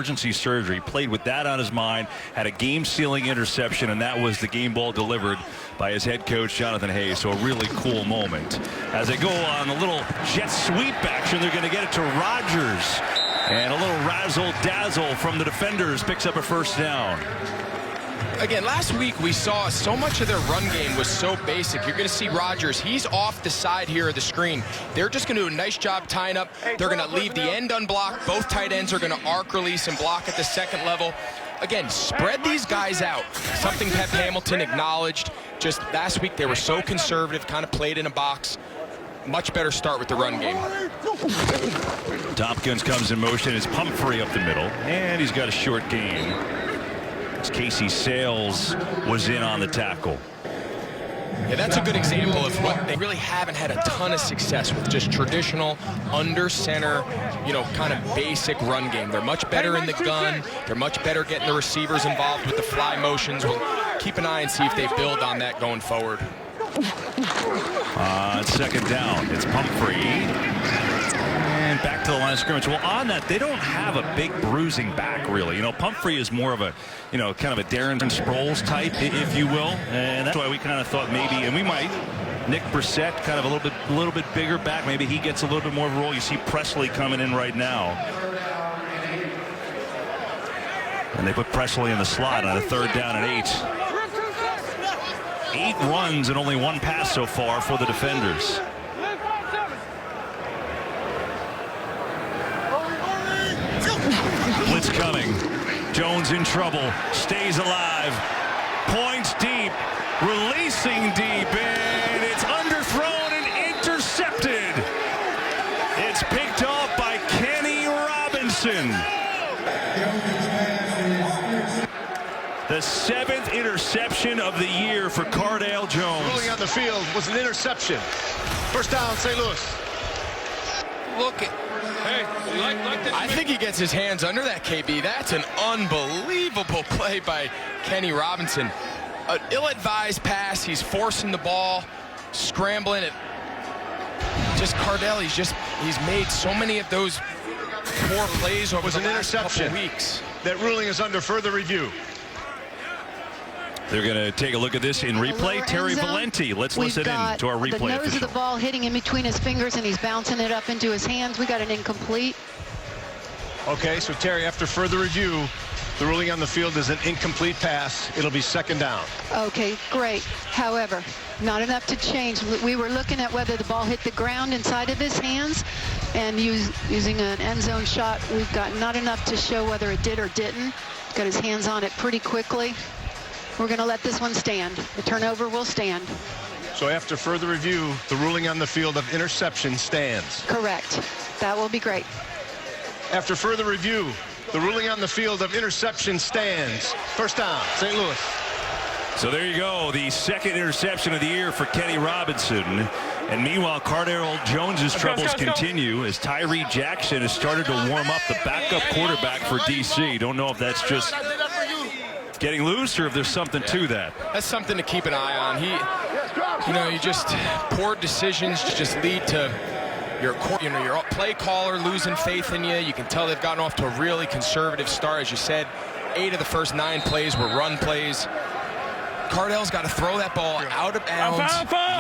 emergency surgery, played with that on his mind, had a game-sealing interception, and that was the game ball delivered by his head coach, Jonathan Hayes. So a really cool moment. As they go on a little jet sweep action, they're going to get it to Rodgers. And a little razzle-dazzle from the defenders picks up a first down. Again, last week we saw so much of their run game was so basic. You're going to see Rodgers. He's off the side here of the screen. They're just going to do a nice job tying up. They're going to leave the end unblocked. Both tight ends are going to arc release and block at the second level. Again, spread these guys out. Something Pep Hamilton acknowledged. Just last week they were so conservative, kind of played in a box. Much better start with the run game. Tompkins comes in motion. It's Pumphrey up the middle, and he's got a short gain. Casey Sales was in on the tackle. Yeah, that's a good example of what they really haven't had a ton of success with, just traditional under center, kind of basic run game. They're much better in the gun. They're much better getting the receivers involved with the fly motions. We'll keep an eye and see if they build on that going forward. Second down, it's Pumphrey. And back to the line of scrimmage. Well, on that, they don't have a big bruising back, really. Pumphrey is more of a, kind of a Darren Sproles type, if you will. And that's why we kind of thought maybe, and we might, Nick Brissett, kind of a little bit bigger back. Maybe he gets a little bit more of a role. You see Presley coming in right now. And they put Presley in the slot on a third down and 8. 8 runs and only 1 pass so far for the defenders. Blitz coming. Jones in trouble. Stays alive. Points deep. Releasing deep. And it's underthrown and intercepted. It's picked off by Kenny Robinson. The 7th interception of the year for Cardale Jones. Ruling on the field was an interception. First down, St. Louis. Look at. I think he gets his hands under that, KB. That's an unbelievable play by Kenny Robinson. An ill-advised pass. He's forcing the ball, scrambling it. Just Cardale, he's made so many of those poor plays over the last couple of weeks. That ruling is under further review. They're going to take a look at this in replay. Terry Valenti, let's listen in to our replay the nose official. of the ball hitting in between his fingers, and he's bouncing it up into his hands. We got an incomplete. Okay, so Terry, after further review, the ruling on the field is an incomplete pass. It'll be second down. Okay, great. However, not enough to change. We were looking at whether the ball hit the ground inside of his hands, and using an end zone shot, we've got not enough to show whether it did or didn't. Got his hands on it pretty quickly. We're going to let this one stand. The turnover will stand. So after further review, the ruling on the field of interception stands. Correct. That will be great. After further review, the ruling on the field of interception stands. First down, St. Louis. So there you go, the 2nd interception of the year for Kenny Robinson. And meanwhile, Cardale Jones's troubles continue as Tyree Jackson has started to warm up, the backup quarterback for DC. Don't know if that's just getting loose or if there's something to that. That's something to keep an eye on. You just poor decisions just lead to your play caller losing faith in you. You can tell they've gotten off to a really conservative start. As you said, 8 of the first 9 plays were run plays. Cardale's got to throw that ball out of bounds,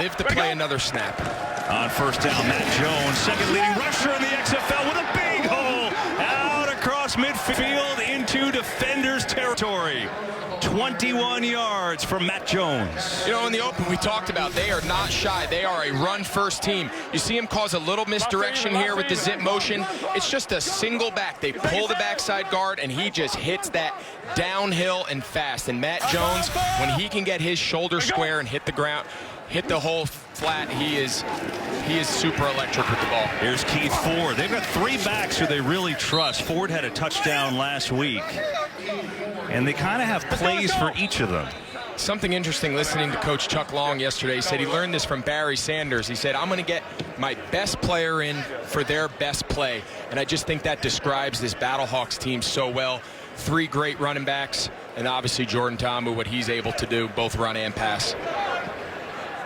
live to play another snap. On first down, Matt Jones, second leading rusher in the XFL with a big hole out across midfield into defenders' territory. 21 yards from Matt Jones. In the open, we talked about they are not shy. They are a run-first team. You see him cause a little misdirection here with the zip motion. It's just a single back. They pull the backside guard, and he just hits that downhill and fast. And Matt Jones, when he can get his shoulder square and hit the ground, hit the hole flat, he is super electric with the ball. Here's Keith Ford. They've got 3 backs who they really trust. Ford had a touchdown last week, and they kind of have plays for each of them. Something interesting listening to Coach Chuck Long yesterday. He said he learned this from Barry Sanders. He said, I'm going to get my best player in for their best play. And I just think that describes this Battlehawks team so well. 3 great running backs, and obviously Jordan Ta'amu, what he's able to do, both run and pass.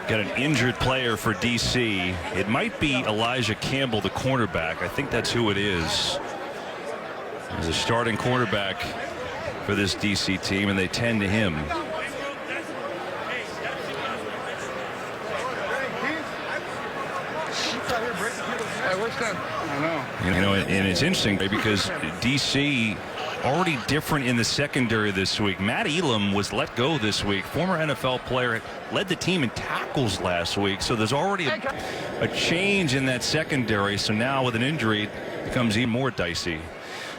Got an injured player for DC. It might be Elijah Campbell, the cornerback. I think that's who it is. He's a starting quarterback for this DC team, and they tend to him. You know, and it's interesting because DC already different in the secondary this week. Matt Elam was let go this week. Former NFL player, led the team in tackles last week. So there's already a change in that secondary. So now with an injury, it becomes even more dicey.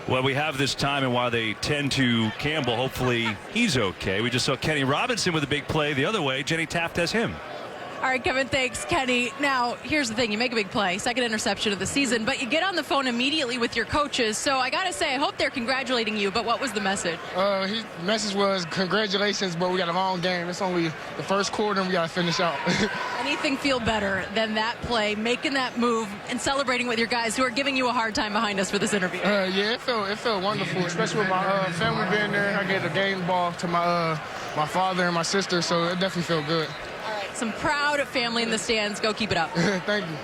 Well, we have this time, and while they tend to Campbell, hopefully he's okay. We just saw Kenny Robinson with a big play the other way. Jenny Taft has him. All right, Kevin, thanks, Kenny. Now, here's the thing. You make a big play, second interception of the season, but you get on the phone immediately with your coaches. So I got to say, I hope they're congratulating you, but what was the message? The message was congratulations, but we got a long game. It's only the first quarter, and we got to finish out. Anything feel better than that play, making that move, and celebrating with your guys who are giving you a hard time behind us for this interview? Yeah, it felt wonderful, especially with my family being there. I gave the game ball to my father and my sister, so it definitely felt good. Some proud family in the stands. Go keep it up. Thank you.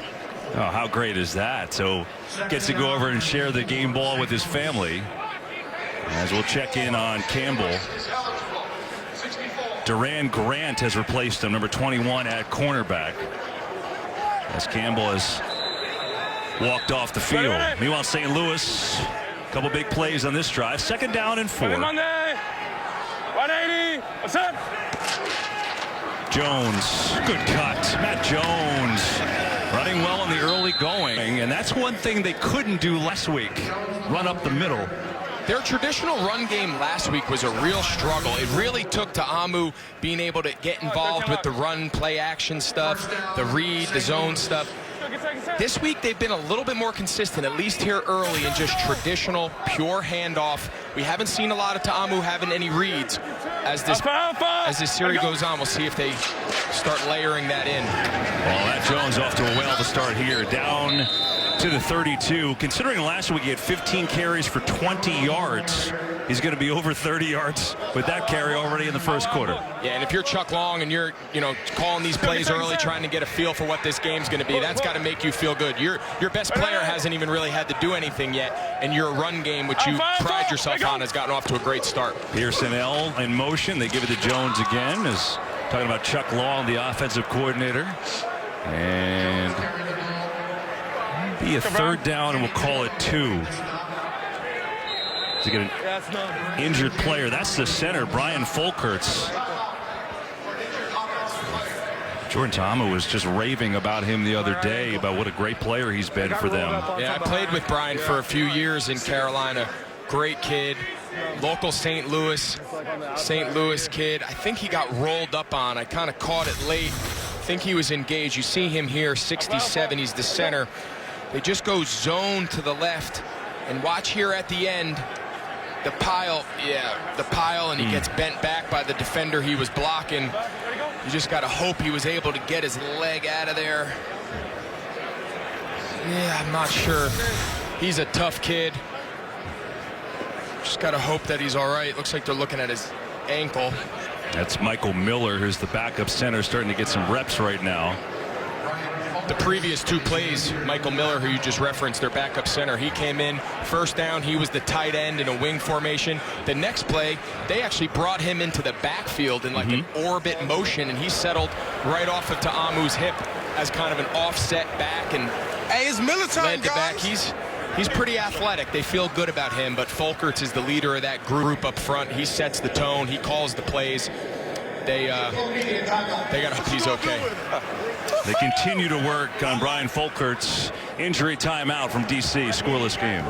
Oh, how great is that? So gets to go over and share the game ball with his family. As we'll check in on Campbell. Duran Grant has replaced him, number 21 at cornerback, as Campbell has walked off the field. Meanwhile, St. Louis, a couple big plays on this drive. Second down and 4. Monday, 180. What's up? Jones, good cut. Matt Jones running well in the early going, and that's one thing they couldn't do last week, run up the middle. Their traditional run game last week was a real struggle. It really took to Amu being able to get involved with the run, play action stuff, the read, the zone stuff. This week they've been a little bit more consistent, at least here early, in just traditional, pure handoff. We haven't seen a lot of Ta'amu having any reads. As this series goes on, we'll see if they start layering that in. Well, Matt Jones off to a whale to start here. Down to the 32. Considering last week he had 15 carries for 20 yards, he's going to be over 30 yards with that carry already in the first quarter. Yeah, and if you're Chuck Long and you're, calling these plays early, trying to get a feel for what this game's going to be, that's got to make you feel good. Your best player hasn't even really had to do anything yet, and your run game, which you pride yourself on, has gotten off to a great start. Pearson L in motion. They give it to Jones again. Is talking about Chuck Long, the offensive coordinator, and be a third down, and we'll call it 2. To get an injured player. That's the center, Brian Folkerts. Jordan Ta'amu was just raving about him the other day, about what a great player he's been for them. Yeah, I played with Brian for a few years in Carolina. Great kid, local St. Louis kid. I think he got rolled up on. I kind of caught it late. I think he was engaged. You see him here, 67. He's the center. They just go zone to the left. And watch here at the end. The pile, and he gets bent back by the defender he was blocking. You just got to hope he was able to get his leg out of there. Yeah, I'm not sure. He's a tough kid. Just got to hope that he's all right. Looks like they're looking at his ankle. That's Michael Miller, who's the backup center, starting to get some reps right now. The previous 2 plays, Michael Miller, who you just referenced, their backup center, he came in first down. He was the tight end in a wing formation. The next play, they actually brought him into the backfield in like an orbit motion, and he settled right off of Ta'amu's hip as kind of an offset back and Hey, it's Miller time, led the back. He's pretty athletic. They feel good about him, but Folkerts is the leader of that group up front. He sets the tone. He calls the plays. They got to hope he's okay. They continue to work on Brian Folkerts' injury timeout from DC. Scoreless game.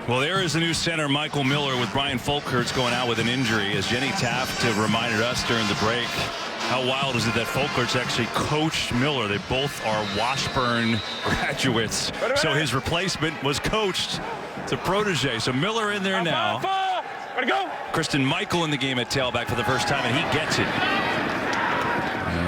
Well, there is the new center, Michael Miller, with Brian Folkerts going out with an injury. As Jenny Taft reminded us during the break, how wild is it that Folkerts actually coached Miller? They both are Washburn graduates. So his replacement was coached to protege. So Miller in there now. Kristen Michael in the game at tailback for the first time, and he gets it.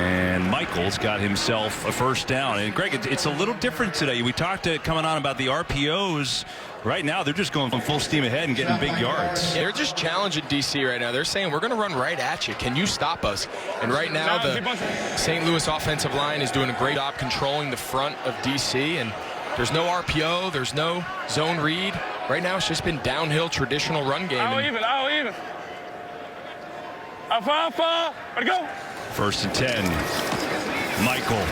And Michael's got himself a first down. And Greg, it's a little different today. We talked coming on about the RPOs. Right now, they're just going from full steam ahead and getting big yards. Yeah, they're just challenging DC right now. They're saying, we're going to run right at you. Can you stop us? And right now, the St. Louis offensive line is doing a great job controlling the front of DC. And there's no RPO. There's no zone read. Right now, it's just been downhill traditional run game. I'll even. Alpha. Ready, go. 1st and 10. Michael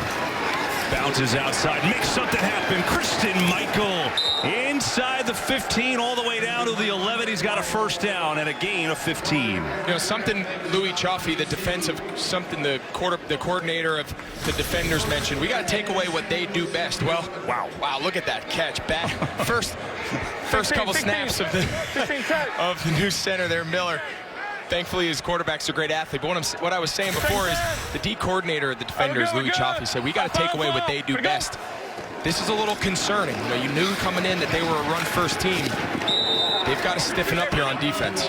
bounces outside, makes something happen. Kristen Michael inside the 15 all the way down to the 11. He's got a first down and a gain of 15. You know, something Louis Chaffee, the coordinator of the defenders mentioned, we got to take away what they do best. Well, wow, look at that catch. First couple snaps of the new center there, Miller. Thankfully, his quarterback's a great athlete. But what I was saying before is the D coordinator of the defenders, Louis Chaffee, said we got to take away what they do best. This is a little concerning. You know, you knew coming in that they were a run-first team. They've got to stiffen up here on defense.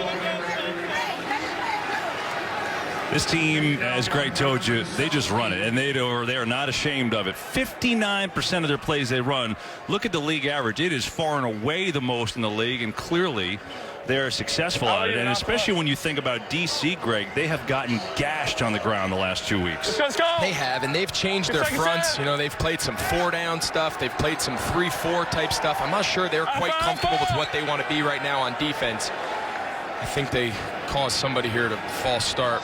This team, as Greg told you, they just run it, and they are not ashamed of it. 59% of their plays they run. Look at the league average. It is far and away the most in the league, and clearly they're successful at it. And especially when you think about DC, Greg, they have gotten gashed on the ground the last 2 weeks. Let's go. They have, and they've changed their fronts. You know, they've played some 4-down stuff. They've played some 3-4 type stuff. I'm not sure they're quite comfortable with what they want to be right now on defense. I think they caused somebody here to false start.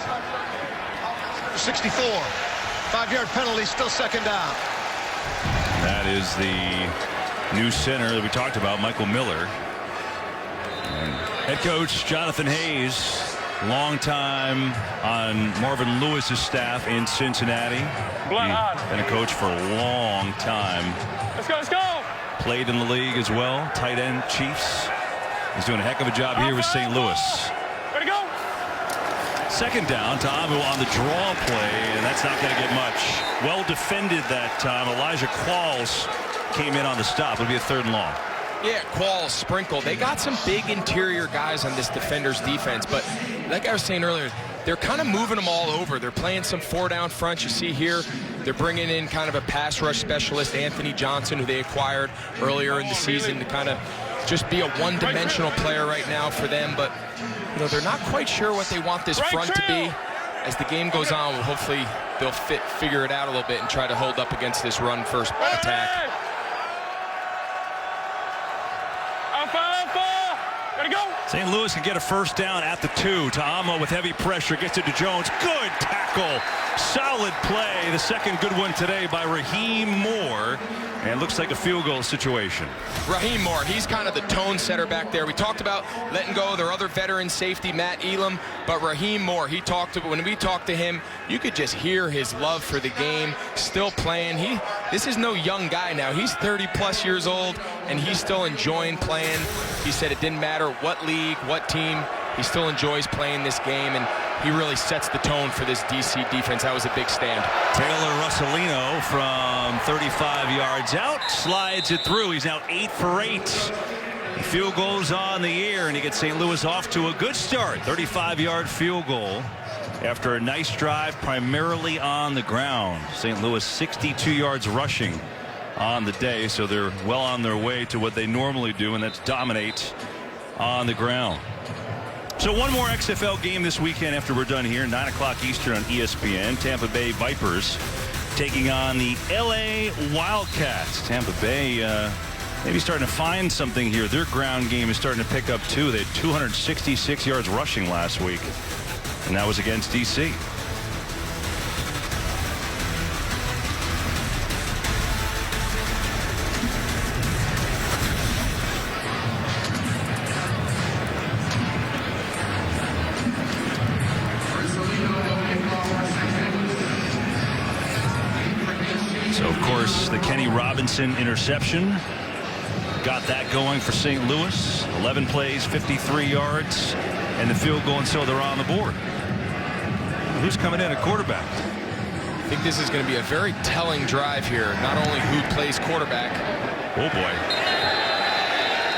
64. 5-yard penalty, still second down. That is the new center that we talked about, Michael Miller. And head coach Jonathan Hayes, long time on Marvin Lewis's staff in Cincinnati. Been a coach for a long time. Let's go. Played in the league as well. Tight end Chiefs. He's doing a heck of a job here with St. Louis. Ready, go. Second down, Tamu on the draw play, and that's not going to get much. Well defended that time. Elijah Qualls came in on the stop. It'll be a 3rd and long. Yeah, Qualls, Sprinkle. They got some big interior guys on this defender's defense, but like I was saying earlier, they're kind of moving them all over. They're playing some 4-down fronts. You see here, they're bringing in kind of a pass rush specialist, Anthony Johnson, who they acquired earlier in the season to kind of just be a one-dimensional player right now for them. But, you know, they're not quite sure what they want this front to be. As the game goes on, well, hopefully they'll figure it out a little bit and try to hold up against this run-first attack. St. Louis can get a first down at the 2. Ta'amo with heavy pressure gets it to Jones. Good tackle. Solid play. The second good one today by Raheem Moore. And looks like a field goal situation. Raheem Moore, he's kind of the tone setter back there. We talked about letting go their other veteran safety, Matt Elam, but Raheem Moore, when we talked to him, you could just hear his love for the game, still playing. This is no young guy now. He's 30-plus years old, and he's still enjoying playing. He said it didn't matter what league, what team, he still enjoys playing this game, and he really sets the tone for this DC defense. That was a big stand. Taylor Russolino from 35 yards out slides it through. He's now 8 for 8. The field goes on the year, and he gets St. Louis off to a good start. 35-yard field goal after a nice drive primarily on the ground. St. Louis 62 yards rushing on the day, so they're well on their way to what they normally do, and that's dominate on the ground. So one more XFL game this weekend after we're done here, 9 o'clock Eastern on ESPN. Tampa Bay Vipers taking on the LA Wildcats. Tampa Bay maybe starting to find something here. Their ground game is starting to pick up too. They had 266 yards rushing last week, and that was against DC. So, of course, the Kenny Robinson interception got that going for St. Louis. 11 plays, 53 yards, and the field goal, and so they're on the board. Who's coming in at quarterback? I think this is going to be a very telling drive here. Not only who plays quarterback. Oh, boy.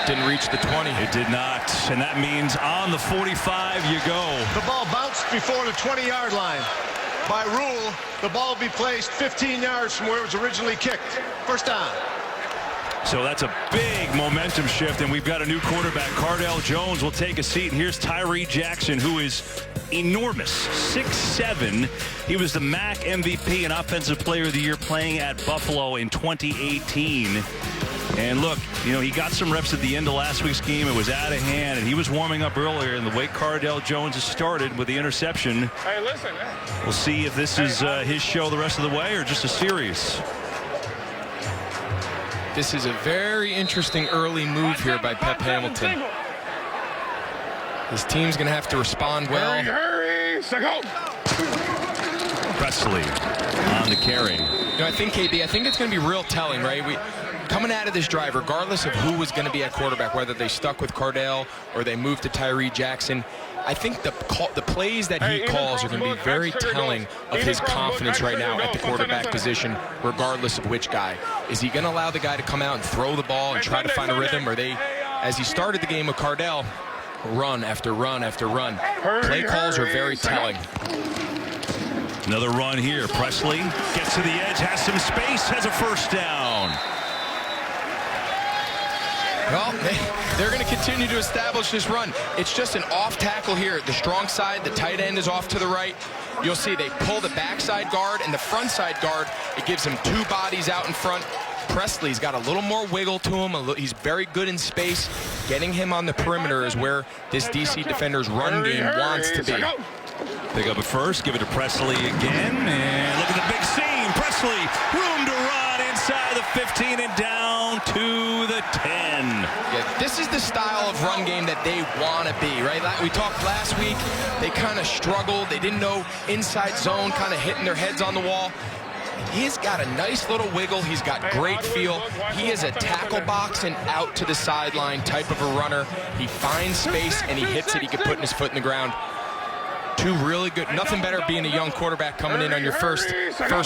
Didn't reach the 20. It did not. And that means on the 45 you go. The ball bounced before the 20-yard line. By rule, the ball will be placed 15 yards from where it was originally kicked. First down. So that's a big momentum shift, and we've got a new quarterback. Cardale Jones will take a seat. And here's Tyree Jackson, who is enormous, 6'7". He was the MAC MVP and Offensive Player of the Year playing at Buffalo in 2018. And look, you know, he got some reps at the end of last week's game. It was out of hand, and he was warming up earlier. And the way Cardale Jones has started with the interception, Hey, listen. we'll see if this is his show the rest of the way or just a series. This is a very interesting early move here by Pep Hamilton. His team's going to have to respond well. Hurry, go. Presley on the carry. You know, I think, KB, I think it's going to be real telling, right? Coming out of this drive, regardless of who was going to be at quarterback, whether they stuck with Cardale or they moved to Tyree Jackson, I think the plays that he calls are going to be very telling of his confidence right now at the quarterback position, regardless of which guy. Is he going to allow the guy to come out and throw the ball and try to find a rhythm? Or they, as he started the game with Cardale, run after run after run. Play calls are very telling. Another run here. Presley gets to the edge, has some space, has a first down. Well, they're going to continue to establish this run. It's just an off tackle here. The strong side, the tight end is off to the right. You'll see they pull the backside guard and the front side guard. It gives him two bodies out in front. Presley's got a little more wiggle to him. He's very good in space. Getting him on the perimeter is where this DC defender's run game wants to be. Pick up it first, give it to Presley again, and look at the big seam. Presley, room to run inside the 15 and down to the 10. Yeah, this is the style of run game that they want to be, right? We talked last week, they kind of struggled. They didn't know inside zone, kind of hitting their heads on the wall. He's got a nice little wiggle. He's got great feel. He is a tackle box and out to the sideline type of a runner. He finds space and he hits it. He can put his foot in the ground. Two really good. Nothing better being a young quarterback coming in on your first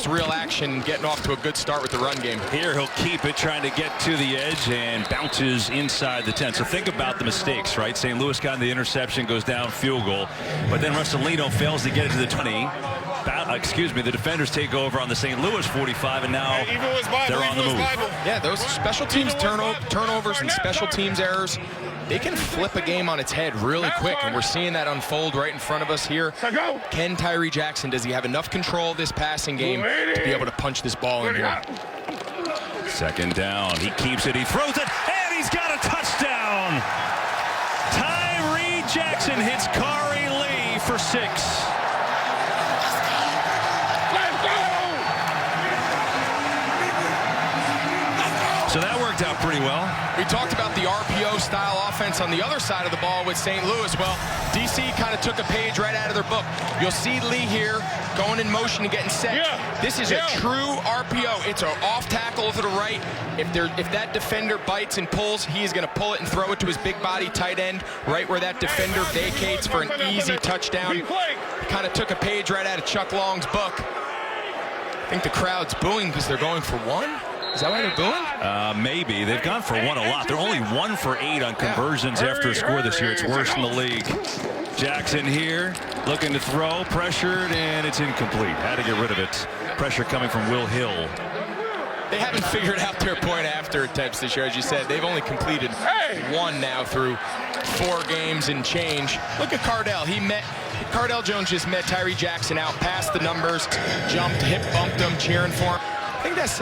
real action, getting off to a good start with the run game. Here he'll keep it, trying to get to the edge, and bounces inside the 10. So think about the mistakes, right? St. Louis got the interception, goes down, field goal. But then Russolino fails to get it to the 20. The defenders take over on the St. Louis 45, and now they're on the move. Yeah, those special teams turnovers and special teams errors, they can flip a game on its head really quick, and we're seeing that unfold right in front of us here. Can Tyree Jackson, does he have enough control of this passing game to be able to punch this ball in here? Second down, he keeps it, he throws it, and he's got a touchdown! Tyree Jackson hits Kari Lee for 6. So that worked out pretty well. We talked about the RPO-style offense on the other side of the ball with St. Louis. Well, DC kind of took a page right out of their book. You'll see Lee here going in motion and getting set. This is a true RPO. It's an off tackle to the right. If that defender bites and pulls, he's going to pull it and throw it to his big body tight end right where that defender vacates for an easy touchdown. Kind of took a page right out of Chuck Long's book. I think the crowd's booing because they're going for one. Is that why they're booing? Maybe. They've gone for one a lot. They're only 1 for 8 on conversions after a score this year. It's worse in the league. Jackson here, looking to throw, pressured, and it's incomplete. Had to get rid of it. Pressure coming from Will Hill. They haven't figured out their point after attempts this year, as you said. They've only completed one now through 4 games and change. Look at Cardale. Cardale Jones just met Tyree Jackson out, passed the numbers, jumped, hip bumped him, cheering for him. I think that's